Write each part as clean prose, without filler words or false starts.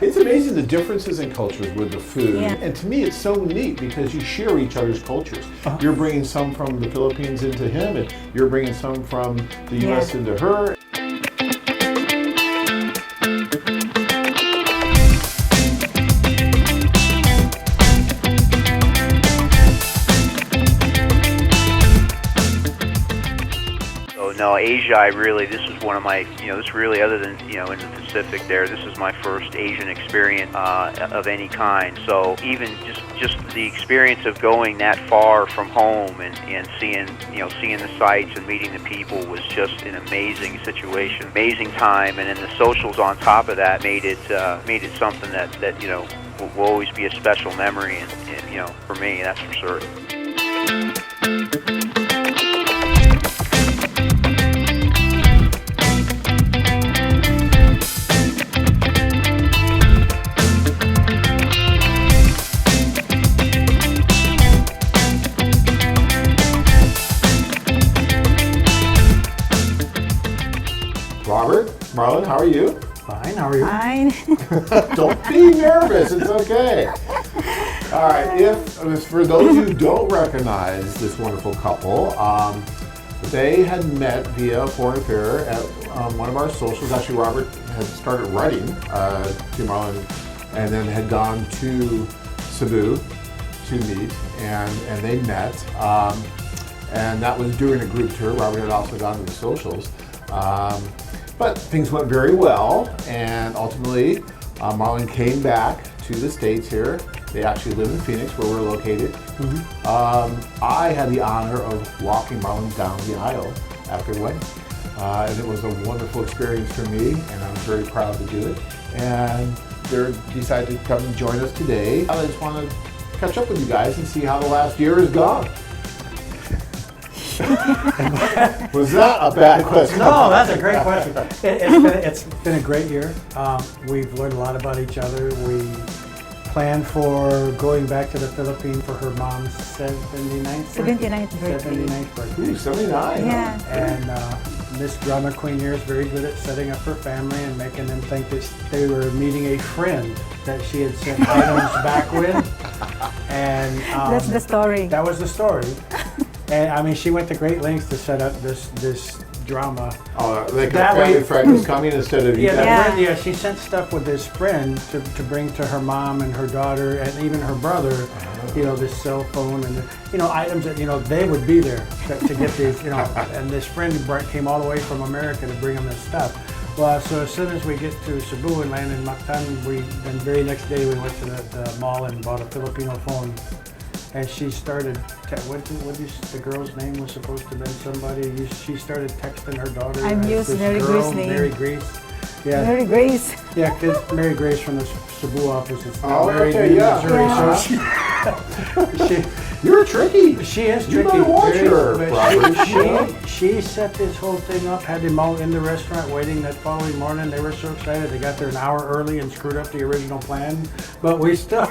It's amazing the differences in cultures with the food. Yeah. And to me, it's so neat because you share each other's cultures. You're bringing some from the Philippines into him, and you're bringing some from the U.S. into her. No, Asia, this is one of my, this really, other than, in the Pacific there, this is my first Asian experience of any kind. So even just the experience of going that far from home and seeing, seeing the sights and meeting the people was just an amazing situation, amazing time. And then the socials on top of that made it something that will always be a special memory, and for me, that's for certain. Robert, Marlin, how are you? Fine, how are you? Fine. Don't be nervous, it's okay. All right, if for those who don't recognize this wonderful couple, they had met via foreign affair at one of our socials. Actually, Robert had started writing to Marlin and then had gone to Cebu to meet, and they met. And that was during a group tour. Robert had also gone to the socials. But things went very well, and ultimately Marlin came back to the States here. They actually live in Phoenix, where we're located. I had the honor of walking Marlin down the aisle after the wedding. And it was a wonderful experience for me, and I'm very proud to do it. And they decided to come and join us today. I just want to catch up with you guys and see how the last year has gone. Was that a bad question? No, that's a great question. It's been a great year. We've learned a lot about each other. We planned for going back to the Philippines for her mom's 79th birthday. 79th birthday. Ooh, 79. Yeah. And Miss Drama Queen here is very good at setting up her family and making them think that they were meeting a friend that she had sent items back with. And That's the story. that was the story. And I mean, she went to great lengths to set up this drama. Like That a family way- friend was coming instead of you Yeah, guys. Yeah. she sent stuff with this friend to bring to her mom and her daughter and even her brother. This cell phone and items that they would be there to get these. And this friend came all the way from America to bring them this stuff. Well, so as soon as we get to Cebu and land in Mactan, then very next day we went to the mall and bought a Filipino phone. And she started, the girl's name was supposed to have been somebody. She started texting her daughter. I'm used to Mary Grace's name. Mary Grace. Yeah. Mary Grace. Yeah, because Mary Grace from the Cebu office is Oh, married okay, in yeah. Missouri. Yeah. So You're tricky. she is You tricky. better watch her, but Robert. she set this whole thing up, had them all in the restaurant waiting that following morning. They were so excited. They got there an hour early and screwed up the original plan. But we still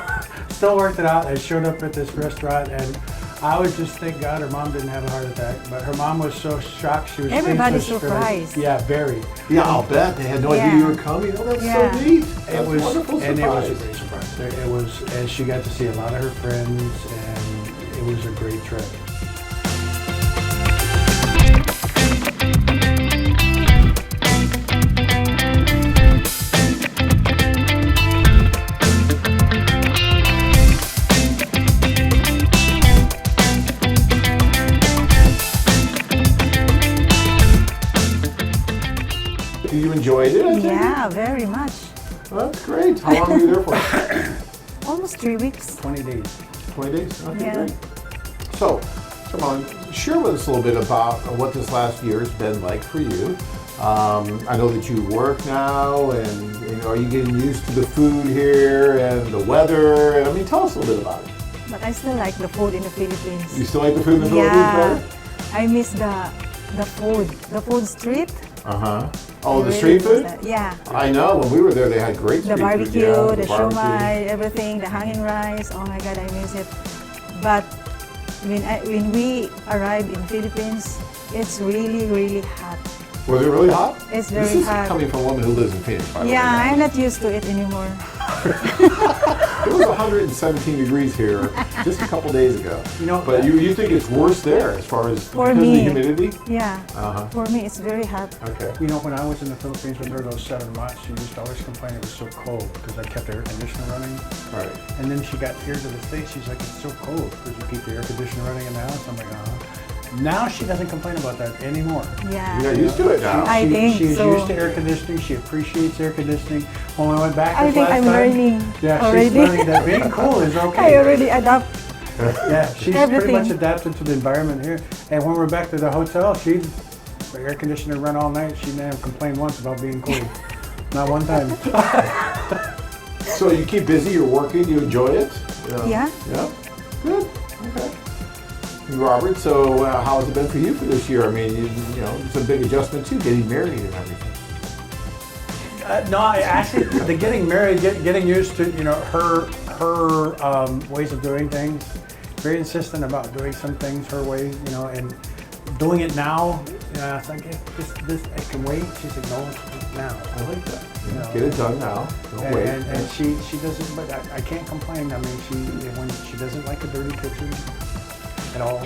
worked it out. They showed up at this restaurant, and I was just, thank God her mom didn't have a heart attack. But her mom was so shocked. She was Everybody's speechless for- surprised. Yeah, very. Yeah, I'll bet. They had no idea you were coming. Oh, that's Yeah. so neat. It That's was, a wonderful and surprise. it was a great surprise. It was, and she got to see a lot of her friends, and it was a great trip. You enjoyed it? I think? Yeah, very much. Well, that's great. How long were you there for? Almost 3 weeks. 20 days. 20 days? Okay, Yeah. great. So Marlon, share with us a little bit about what this last year has been like for you. I know that you work now, and are you getting used to the food here and the weather? I mean, tell us a little bit about it. But I still like the food in the Philippines. You still like the food in the Philippines Yeah. better? I miss the food street. Oh, I the really street miss food? that. Yeah. I know. When we were there, they had great The street barbecue, food. Yeah, the shumai, everything, the hanging rice. Oh my God, I miss it. But when we arrived in Philippines, it's really, really hot. Was it really hot? It's very This is hot. coming from a woman who lives in Phoenix, by the way. Yeah, now. I'm not used to it anymore. It was 117 degrees here just a couple days ago. But you think it's worse there as far as For because me, of the humidity? Yeah. For me, it's very hot. Okay. When I was in the Philippines with her those 7 months, she used to always complain it was so cold because I kept the air conditioner running. Right. And then she got here to the States, she's like, it's so cold because you keep the air conditioner running in the house. I'm like, Now she doesn't complain about that anymore. Yeah. You got used to it now. I think she's so. used to air conditioning. She appreciates air conditioning. When we went back I this think last I'm time, learning yeah, already. she's learning that being cool is okay. I already adapt. Yeah, she's pretty Everything. much adapted to the environment here. And when we're back to the hotel, the air conditioner run all night. She never complained once about being cold. Not one time. So you keep busy, you're working, you enjoy it? Yeah. Yeah? Good. Okay. Robert, so how has it been for you for this year? I mean, it's a big adjustment too, getting married and everything. No, actually, the getting married, getting used to her ways of doing things. Very insistent about doing some things her way, and doing it now. It's like this I can wait. She said no, it's now. I like that. Get it done now. Don't wait. And she doesn't. But I can't complain. I mean, when she doesn't like a dirty kitchen at all.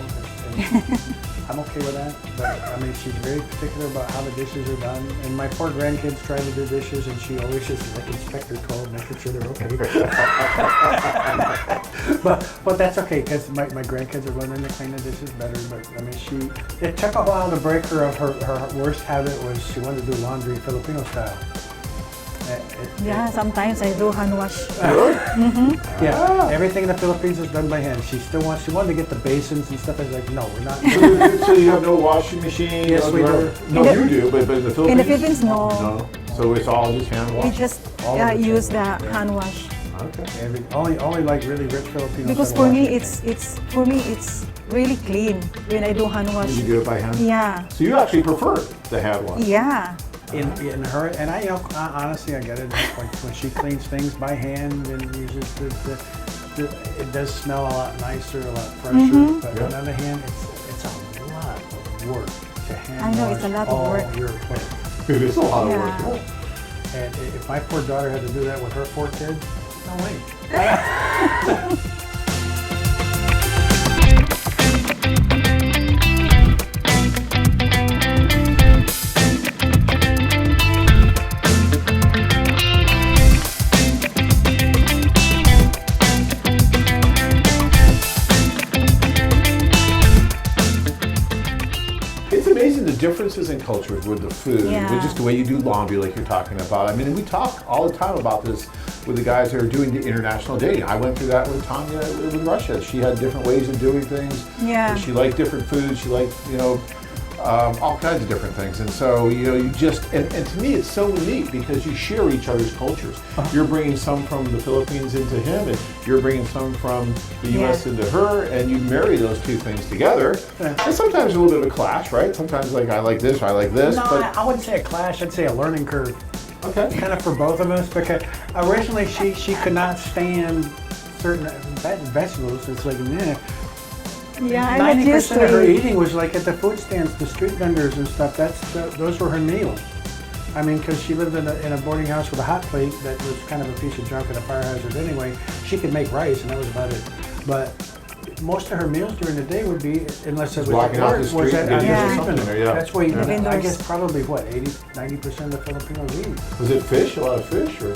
I'm okay with that, but I mean, she's very particular about how the dishes are done. And my poor grandkids try to do dishes, and she always just like Inspector 12, making sure they're okay. but that's okay because my grandkids are learning to clean the dishes better. But I mean, it took a while to break her of her worst habit was she wanted to do laundry Filipino style. Yeah, sometimes I do hand wash. Yeah, everything in the Philippines is done by hand. She wanted to get the basins and stuff. I was like, no, we're not. So you have no washing machine? Yes, we do. No, you do, but in the Philippines? In the Philippines, no. No. So it's all just hand wash? We just use the hand wash. Okay. Only like really rich Filipinos. Because for me, it's really clean when I do hand wash. You do it by hand? Yeah. So you actually prefer the hand wash? Yeah. In her, and I honestly, I get it. When she cleans things by hand and uses it does smell a lot nicer, a lot fresher. But on the other hand, it's a lot of work to hand I know, wash it's a lot of all work. your clothes. It is a lot of Yeah. work. And if my poor daughter had to do that with her 4 kids, no way. It's amazing the differences in cultures with the food, Yeah. with just the way you do laundry like you're talking about. I mean, we talk all the time about this with the guys that are doing the international dating. I went through that with Tanya in Russia. She had different ways of doing things. Yeah. She liked different foods. She liked, all kinds of different things. And so, you just, and to me, it's so neat because you share each other's cultures. You're bringing some from the Philippines into him, and you're bringing some from the U.S. into her, and you marry those two things together. Yeah. And sometimes a little bit of a clash, right? Sometimes like, I like this, I like this. No, but I wouldn't say a clash. I'd say a learning curve. okay. Kind of for both of us, because originally she could not stand certain vegetables. It's like, man, Yeah, I'm not used 90% of her to it. eating was like at the food stands, the street vendors and stuff. Those were her meals. I mean, because she lived in a boarding house with a hot plate that was kind of a piece of junk and a fire hazard anyway. She could make rice, and that was about it. But most of her meals during the day would be, unless it was Walking at out work, the street was and at getting Yeah. the something street there, vendor. yeah. That's where The I vendors. guess probably what 80-90% of Filipinos eat. Was it fish? A lot of fish? Or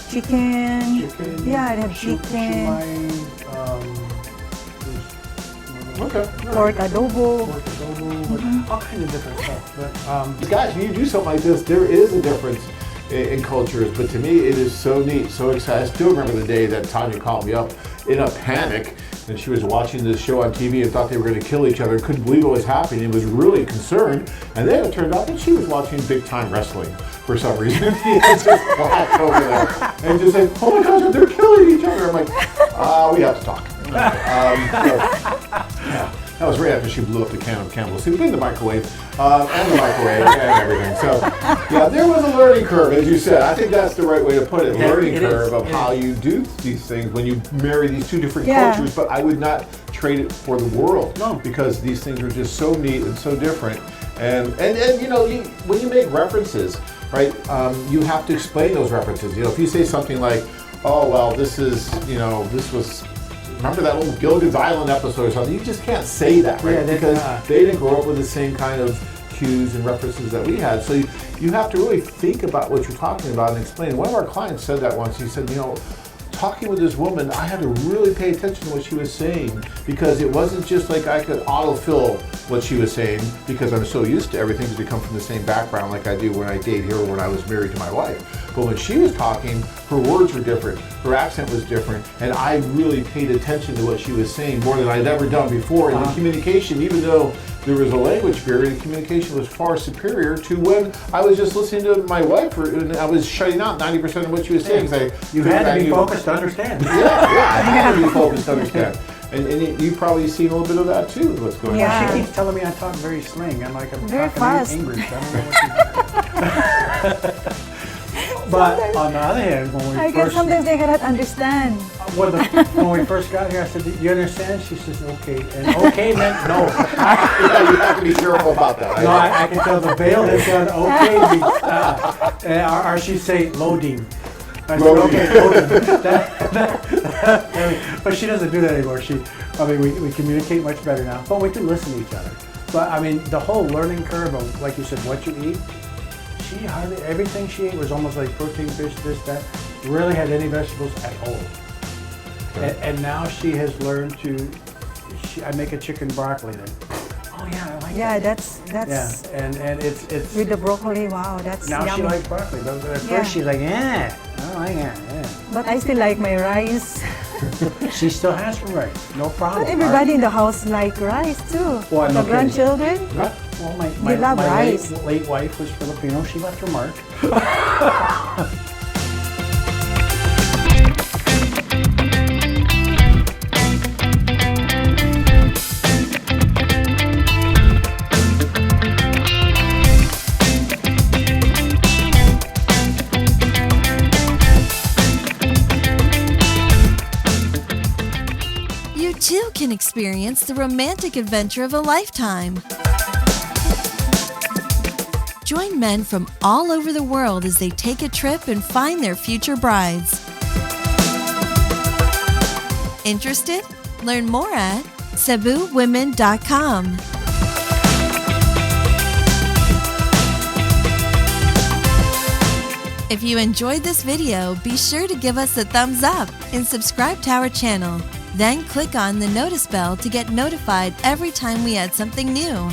Chicken. chicken? Yeah, I have Shumai, chicken, Okay. pork adobo. pork adobo, all kinds of different stuff. But Guys, when you do something like this, there is a difference in cultures, but to me it is so neat, so exciting. I still remember the day that Tanya called me up in a panic, and she was watching this show on TV and thought they were going to kill each other, couldn't believe what was happening, and was really concerned. And then it turned out that she was watching big time wrestling for some reason. She was just black over there and just like, oh my gosh, they're killing each other. I'm like, we have to talk. Yeah, that was right after she blew up the can of Campbell's soup in the microwave, and the microwave and everything. So, yeah, there was a learning curve, as you said. I think that's the right way to put it. Yeah, Learning it is. curve of It how is. you do these things when you marry these two different Yeah. cultures. But I would not trade it for the world. No. Because these things are just so neat and so different. And when you make references, right, you have to explain those references. If you say something like, oh, well, this is, this was, remember that old Gilligan's Island episode or something? You just can't say that, right? Yeah, because they didn't grow up with the same kind of cues and references that we had. So you have to really think about what you're talking about and explain. One of our clients said that once. He said, talking with this woman, I had to really pay attention to what she was saying, because it wasn't just like I could autofill what she was saying, because I'm so used to everything, because we come from the same background like I do when I date here or when I was married to my wife. But when she was talking, her words were different, her accent was different, and I really paid attention to what she was saying more than I'd ever done before. And the communication, even though there was a language barrier, the communication was far superior to when I was just listening to my wife, and I was shutting out 90% of what she was saying. You had to be focused to understand. Yeah, I had to be focused to understand. And you probably seen a little bit of that too, what's going on. Yeah. She keeps telling me I talk very slang. I'm like, I'm Very talking fast. English. I don't know what she's But on the other hand, when we first Sometimes they cannot understand. when we first got here, I said, "Do you understand?" She says, "Okay," and okay meant no. Yeah, you have to be careful about that. No, I can tell the veil has gone. Okay, means, or she say loading. I said, Loading. okay, loading. But she doesn't do that anymore. We communicate much better now, but we do listen to each other. But I mean, the whole learning curve of, like you said, what you eat. She hardly, everything she ate was almost like protein, fish, this, that. Rarely had any vegetables at all. Okay. And now she has learned to. I make a chicken broccoli then. Oh yeah, I like that. That's Yeah, and it's with the broccoli. Wow, that's now yummy. she likes broccoli. But at Yeah. first she's like, yeah, I don't like that. Yeah. But I still like my rice. She still has some rice, no problem. But everybody in the house like rice too. Well, The no kidding. grandchildren. Huh? Well, They love my rice. late wife was Filipino. She left her mark. You too can experience the romantic adventure of a lifetime. Join men from all over the world as they take a trip and find their future brides. Interested? Learn more at cebuwomen.com. If you enjoyed this video, be sure to give us a thumbs up and subscribe to our channel. Then click on the notice bell to get notified every time we add something new.